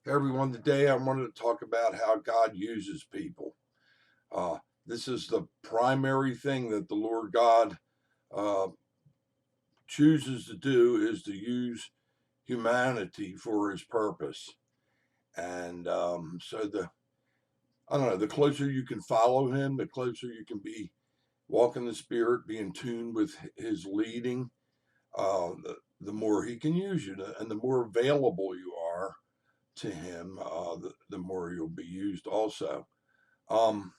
Hey everyone, today I wanted to talk about how God uses people. Uh, this is the primary thing that the Lord God uh, chooses to do is to use humanity for His purpose. And so I don't know, the closer you can follow Him, the closer you can be walk in the Spirit, be in tune with His leading. The more He can use you, and the more available you are to Him, the more you'll be used also. Um,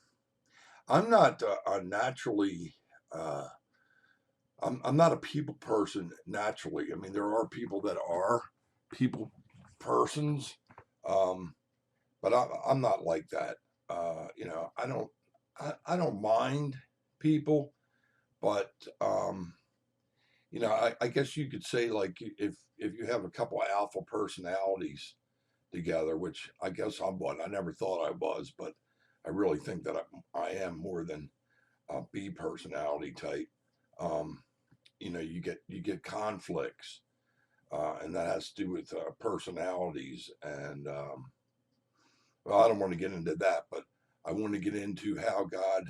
I'm not a naturally. Uh, I'm not a people person naturally. I mean, there are people that are people persons, um, but I'm not like that. I don't mind people, but um, I guess you could say like if you have a couple of alpha personalities together, which I guess I'm one. I never thought I was, but I really think that I am more than B personality type. Um, you get conflicts, and that has to do with personalities. And well, I don't want to get into that, but I want to get into how God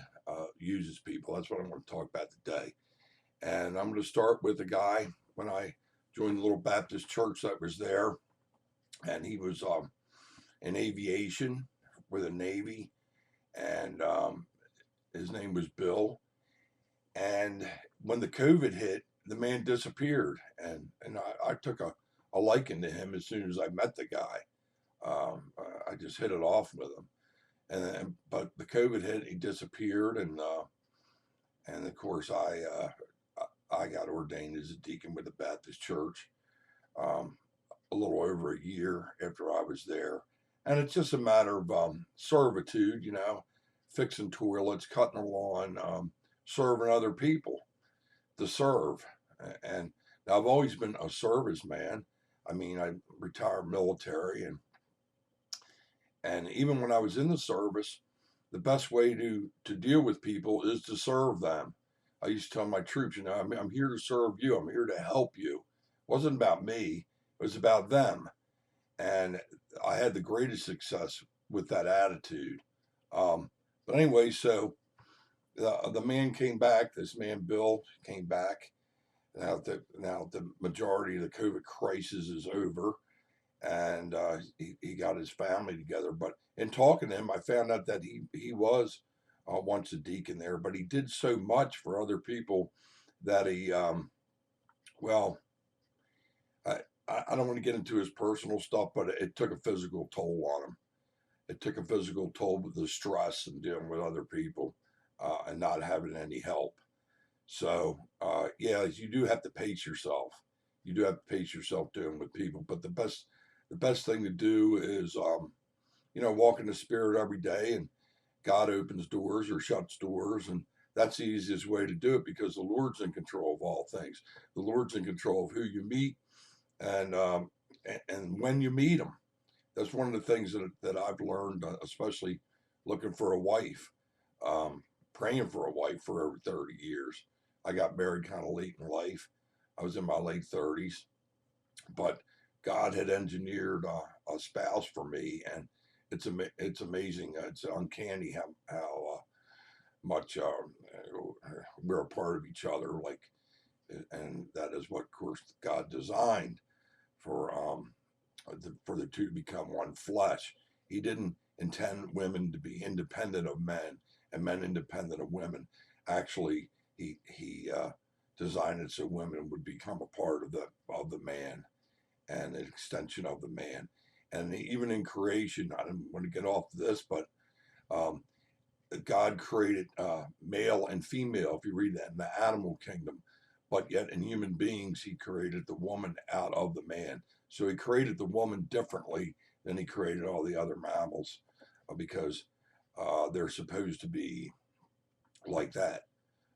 uses people. That's what I want to talk about today. And I'm going to start with a guy when I joined the little Baptist church that was there, and he was in aviation for the Navy, and his name was Bill. And when the COVID hit, the man disappeared, and I took a liking to him as soon as I met the guy. I just hit it off with him, but the COVID hit, he disappeared, and of course I got ordained as a deacon with the Baptist church um, a little over a year after I was there, and it's just a matter of servitude, fixing toilets, cutting the lawn, serving other people to serve. And now I've always been a serviceman. I mean, I retired military, and even when I was in the service, the best way to deal with people is to serve them. I used to tell my troops, I'm here to serve you. I'm here to help you. It wasn't about me. It was about them. And I had the greatest success with that attitude. But anyway, so the man came back. This man Bill came back. Now the majority of the COVID crisis is over, and he got his family together. But in talking to him, I found out that he was once a deacon there, but he did so much for other people that well, I, I don't want to get into his personal stuff, but it took a physical toll on him. It took a physical toll with the stress and dealing with other people and not having any help. So, yeah, you do have to pace yourself. You do have to pace yourself dealing with people. But the best thing to do is, walk in the Spirit every day, and God opens doors or shuts doors, and that's the easiest way to do it because the Lord's in control of all things. The Lord's in control of who you meet and and when you meet them. That's one of the things that I've learned, especially looking for a wife, um, praying for a wife for over 30 years. I got married kind of late in life. I was in my late 30s, but God had engineered a spouse for me, and it's amazing. It's uncanny how much we're a part of each other. Like, and that is what, of course, God designed for for the two to become one flesh. He didn't intend women to be independent of men and men independent of women. Actually, he designed it so women would become a part of the man and an extension of the man. And even in creation, I don't want to get off this, but um, God created male and female, if you read that in the animal kingdom. But yet in human beings, he created the woman out of the man. So he created the woman differently than he created all the other mammals because they're supposed to be like that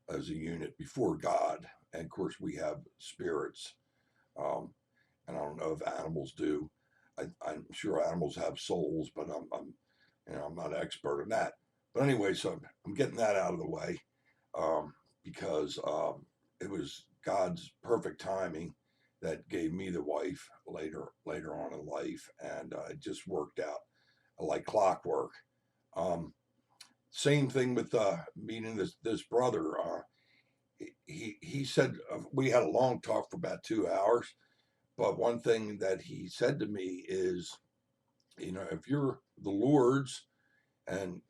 as a unit before God. And of course, we have spirits. Um, and I don't know if animals do. I'm sure animals have souls, but I'm not an expert in that. But anyway, so I'm getting that out of the way because it was God's perfect timing that gave me the wife later on in life, and it just worked out like clockwork. Um, Same thing with meeting this brother. He said we had a long talk for about 2 hours, but one thing that he said to me is, if you're the Lord's and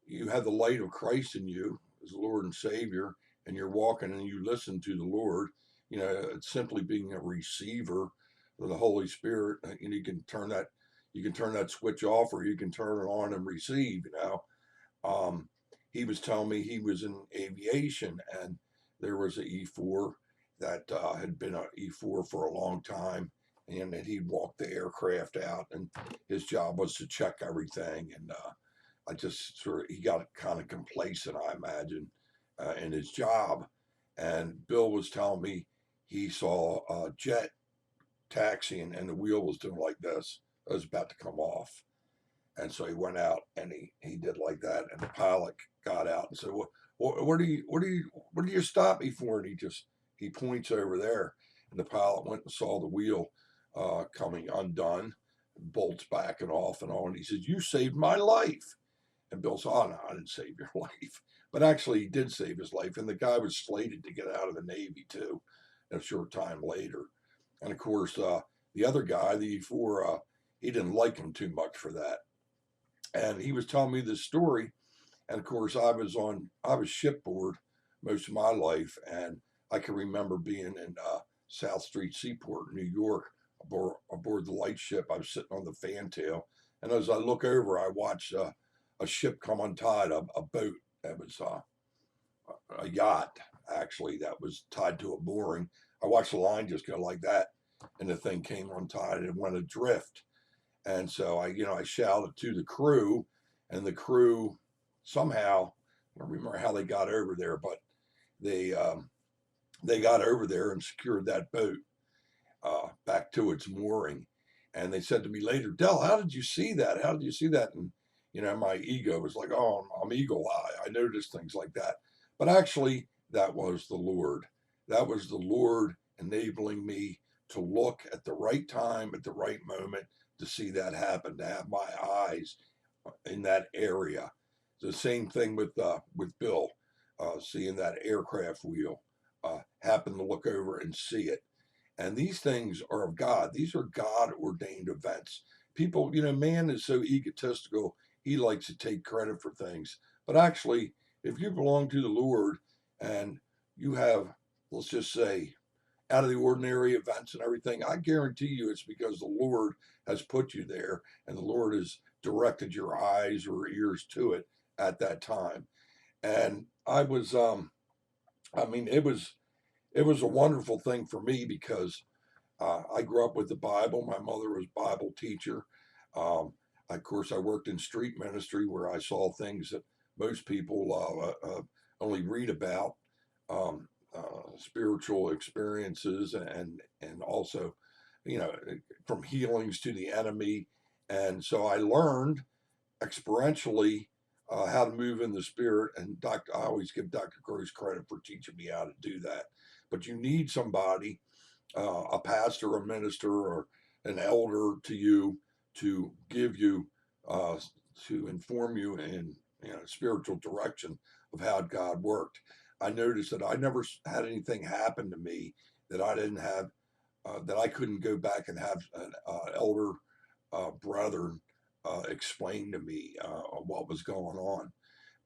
you have the light of Christ in you as Lord and Savior, and you're walking and you listen to the Lord, it's simply being a receiver of the Holy Spirit. And you can turn that switch off, or you can turn it on and receive. Um, he was telling me he was in aviation, and there was an E4 that had been an E4 for a long time, and that he'd walk the aircraft out, and his job was to check everything. And I just he got kind of complacent, I imagine, in his job. And Bill was telling me he saw a jet taxiing, and the wheel was doing like this. It was about to come off. And so he went out and he did like that. And the pilot got out and said, "Well, what do you stop me for?" And he points over there. And the pilot went and saw the wheel coming undone, bolts backing off and all. And he says, "You saved my life." And Bill said, "Oh, no, I didn't save your life." But actually, he did save his life. And the guy was slated to get out of the Navy, too, a short time later. And of course, the other guy, the E4, he didn't like him too much for that. And he was telling me this story. And of course, I was shipboard most of my life. And I can remember being in South Street Seaport, New York, aboard the lightship. I was sitting on the fantail. And as I look over, I watch a ship come untied, a boat that was a yacht, actually, that was tied to a mooring. I watched the line just go like that, and the thing came untied and went adrift. And so I shouted to the crew, and the crew somehow, I don't remember how they got over there, but they they got over there and secured that boat back to its mooring. And they said to me later, "Dell, how did you see that? How did you see that?" And my ego was like, "Oh, I'm eagle eye. I noticed things like that." But actually, that was the Lord. That was the Lord enabling me to look at the right time, at the right moment, to see that happen, to have my eyes in that area. The same thing with Bill, seeing that aircraft wheel, happen to look over and see it. And these things are of God. These are God ordained events. People, man is so egotistical, he likes to take credit for things. But actually, if you belong to the Lord and you have, let's just say, out of the ordinary events and everything, I guarantee you it's because the Lord has put you there and the Lord has directed your eyes or ears to it at that time. And it was a wonderful thing for me because I grew up with the Bible. My mother was a Bible teacher. Um, of course, I worked in street ministry where I saw things that most people only read about, spiritual experiences, and also, you know, from healings to the enemy. And so I learned experientially how to move in the spirit. And I always give Dr. Gross credit for teaching me how to do that. But you need somebody, a pastor, a minister, or an elder to you to give you, uh, to inform you in spiritual direction of how God worked. I noticed that I never had anything happen to me that I didn't have, that I couldn't go back and have an elder brother explain to me what was going on,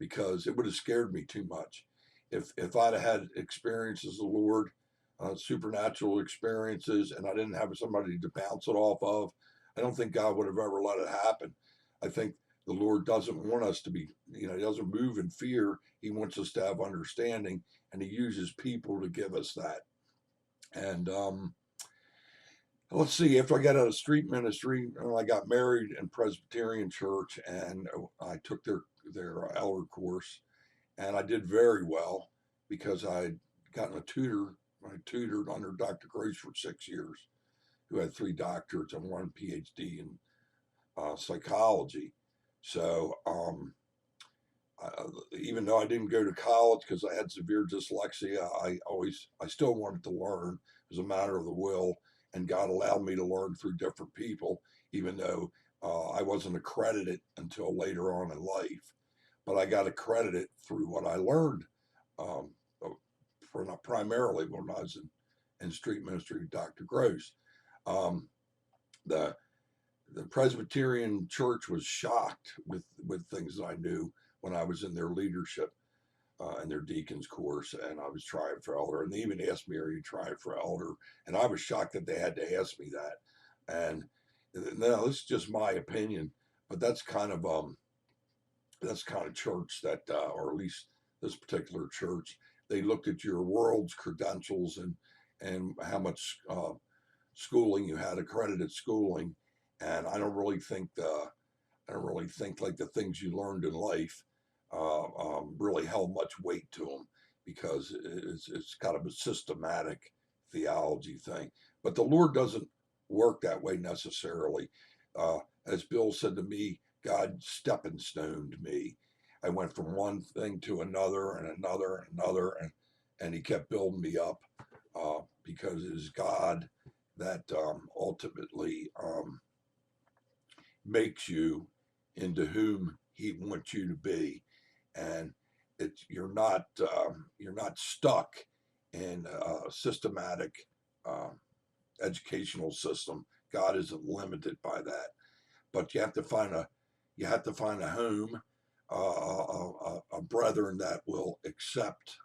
because it would have scared me too much. If I'd have had experiences of the Lord, supernatural experiences, and I didn't have somebody to bounce it off of, I don't think God would have ever let it happen. I think the Lord doesn't want us to be, He doesn't move in fear. He wants us to have understanding, and He uses people to give us that. And let's see, after I got out of street ministry, I got married in Presbyterian church, and I took their elder course, and I did very well because I'd gotten a tutor. I tutored under Dr. Grace for 6 years, who had 3 doctorates and 1 PhD in psychology. So even though I didn't go to college because I had severe dyslexia, I still wanted to learn. It was a matter of the will, and God allowed me to learn through different people, even though I wasn't accredited until later on in life. But I got accredited through what I learned, um, primarily when I was in street ministry, Dr. Gross. Um, the the Presbyterian Church was shocked with things that I knew when I was in their leadership in their deacons course, and I was trying for elder, and they even asked me, "Are you trying for elder?" And I was shocked that they had to ask me that. And now this is just my opinion, but that's kind of church that, or at least this particular church, they looked at your world's credentials and how much schooling you had, accredited schooling, and I don't really think like the things you learned in life really held much weight to them because it's kind of a systematic theology thing. But the Lord doesn't work that way necessarily. Uh, as Bill said to me, God stepping stoned me. I went from one thing to another and another and another, and He kept building me up because it is God that ultimately makes you into whom He wants you to be, and you're not stuck in a systematic um, educational system. God isn't limited by that, but you have to find a home, a brethren that will accept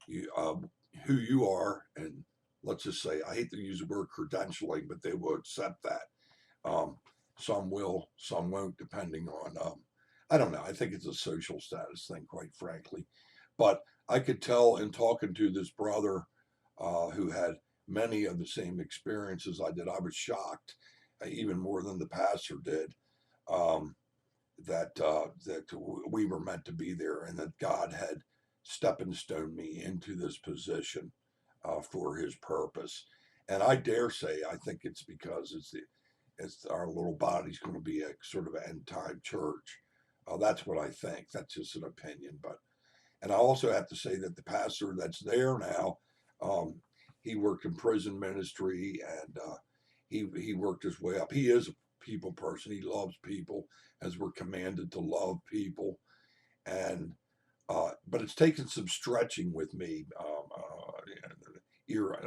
you, who you are, and let's just say I hate to use the word credentialing, but they will accept that. Um, some will, some won't, depending on, I don't know. I think it's a social status thing, quite frankly. But I could tell in talking to this brother who had many of the same experiences I did, I was shocked, even more than the pastor did, um, that we were meant to be there and that God had stepping stone me into this position for His purpose. And I dare say, I think it's because it's our little body's going to be a sort of end time church. That's what I think. That's just an opinion, but and I also have to say that the pastor that's there now, um, he worked in prison ministry and he worked his way up. He is a people person. He loves people as we're commanded to love people, and but it's taken some stretching with me.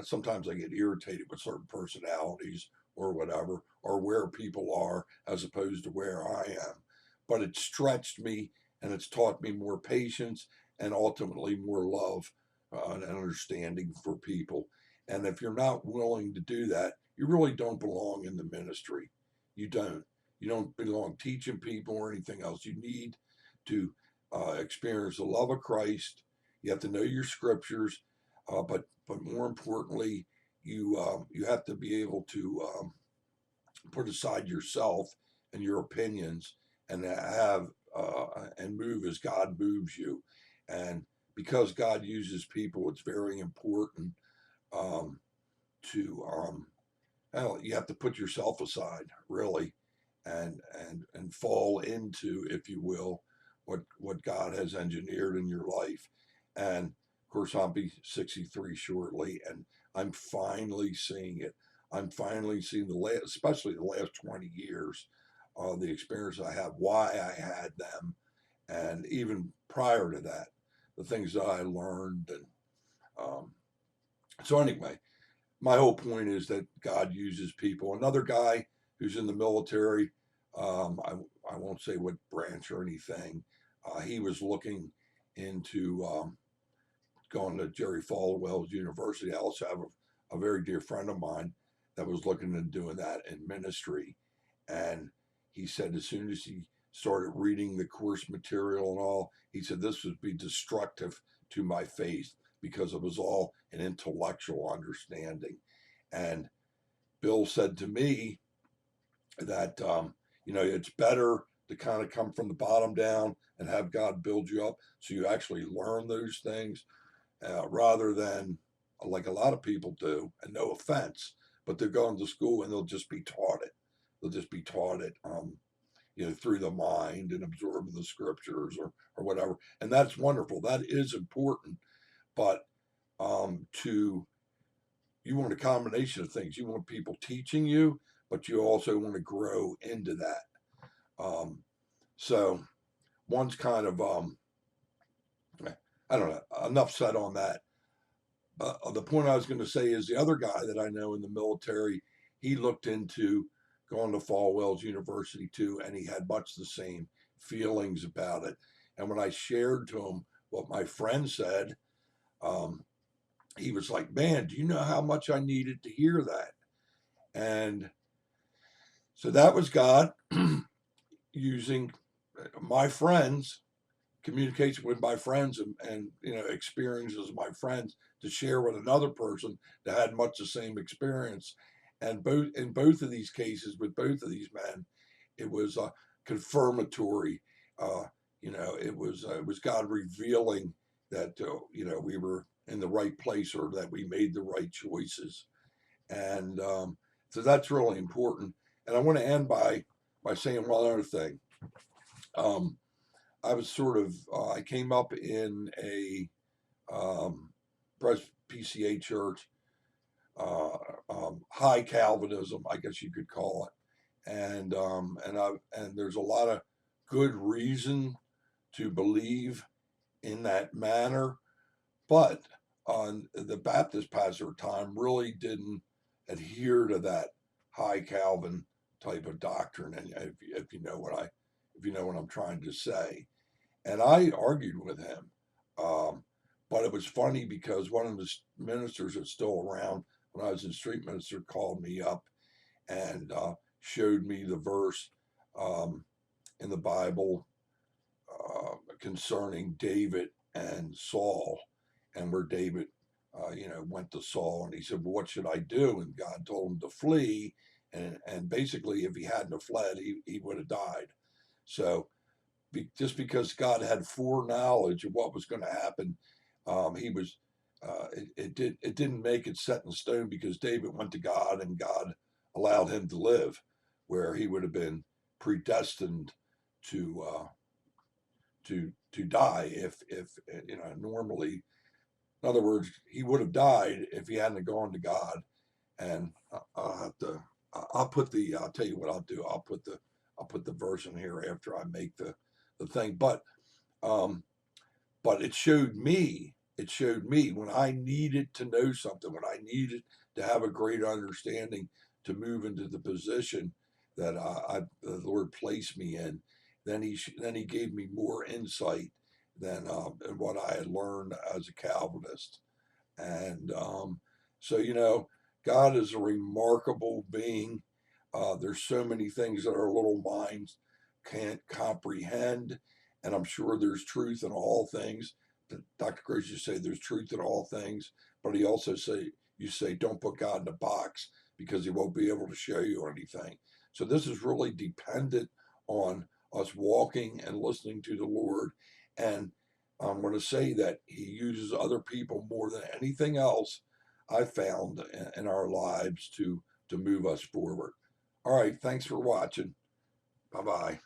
Sometimes I get irritated with certain personalities or whatever, or where people are as opposed to where I am. But it's stretched me and it's taught me more patience and ultimately more love and understanding for people. And if you're not willing to do that, you really don't belong in the ministry. You don't. You don't belong teaching people or anything else. You need to experience the love of Christ. You have to know your scriptures, but more importantly, you have to be able to put aside yourself and your opinions and have and move as God moves you. And because God uses people, it's very important um, to well, you have to put yourself aside, really, and fall into, if you will, what God has engineered in your life. And of course, I'll be 63 shortly, and I'm finally seeing it. I'm finally seeing especially the last 20 years, the experience I have, why I had them, and even prior to that, the things that I learned. And um, so, anyway, my whole point is that God uses people. Another guy who's in the military, I won't say what branch or anything, he was looking into going to Jerry Falwell's university. I also have a very dear friend of mine that was looking into doing that in ministry. And he said as soon as he started reading the course material and all, he said this would be destructive to my faith because it was all an intellectual understanding. And Bill said to me that, it's better to kind of come from the bottom down and have God build you up so you actually learn those things rather than like a lot of people do. And no offense, but they're going to school and they'll just be taught it. They'll just be taught it. through the mind and absorbing the scriptures or whatever. And that's wonderful. That is important. But to you want a combination of things. You want people teaching you, but you also want to grow into that. So one's kind of I don't know. Enough said on that. The point I was going to say is the other guy that I know in the military, he looked into going to Falwell's University too, and he had much the same feelings about it. And when I shared to him what my friend said, he was like, "Man, do you know how much I needed to hear that?" And so that was God using my friends, communication with my friends, and experiences of my friends to share with another person that had much the same experience. And both of these cases with both of these men, it was confirmatory. It was God revealing that we were in the right place, or that we made the right choices. And so that's really important. And I want to end by saying one other thing. I was I came up in a PCA church, high Calvinism, I guess you could call it, and there's a lot of good reason to believe in that manner, but the Baptist pastor at the time really didn't adhere to that high Calvin type of doctrine, and if you know what I'm trying to say. And I argued with him. But it was funny because one of the ministers that's still around when I was in street minister called me up and showed me the verse in the Bible concerning David and Saul, and where David, went to Saul, and he said, "Well, what should I do?" And God told him to flee, and basically, if he hadn't have fled, he would have died. So just because God had foreknowledge of what was going to happen, he was. It didn't make it set in stone, because David went to God and God allowed him to live, where he would have been predestined to die if normally. In other words, he would have died if he hadn't gone to God. And I'll have to. I'll put the. I'll tell you what I'll do. I'll put the verse in here after I make the thing. Um, but it showed me when I needed to know something, when I needed to have a greater understanding to move into the position that the Lord placed me in. Then he gave me more insight than what I had learned as a Calvinist. And so God is a remarkable being. There's so many things that our little minds can't comprehend, and I'm sure there's truth in all things. Dr. Gracious say there's truth in all things, but he also say don't put God in a box, because he won't be able to show you anything. So this is really dependent on us walking and listening to the Lord. And I'm going to say that he uses other people more than anything else I've found in our lives to move us forward. All right, thanks for watching. Bye bye.